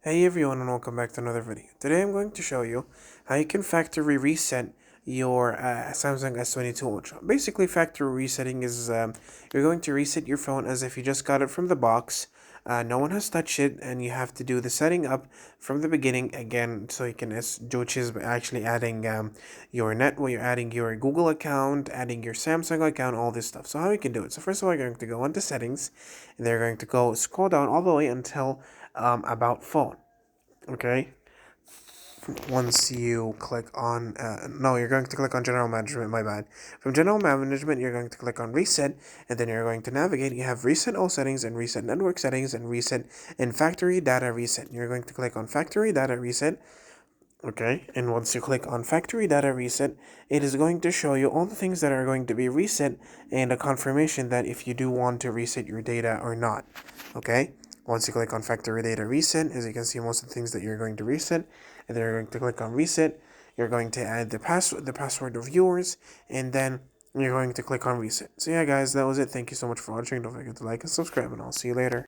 Hey everyone and welcome back to another video. Today I'm going to show you how you can factory reset your Samsung S22 Ultra. Basically, factory resetting is you're going to reset your phone as if you just got it from the box. No one has touched it, and you have to do the setting up from the beginning again, so you can, which is actually adding your you're adding your Google account, adding your Samsung account, all this stuff. So how you can do it? So first of all, you're going to go into settings, and they're going to go scroll down all the way until about phone. Okay, once you click on no, you're going to click on general management, my bad. From general management, you're going to click on reset, and then you're going to navigate. You have reset all settings and reset network settings and reset and factory data reset. You're going to click on factory data reset. Okay, and once you click on factory data reset, it is going to show you all the things that are going to be reset and a confirmation that if you do want to reset your data or not. Okay, once you click on factory data reset, as you can see, most of the things that you're going to reset, and then you're going to click on reset. You're going to add the password of yours, and then you're going to click on reset. So yeah, guys, that was it. Thank you so much for watching. Don't forget to like and subscribe, and I'll see you later.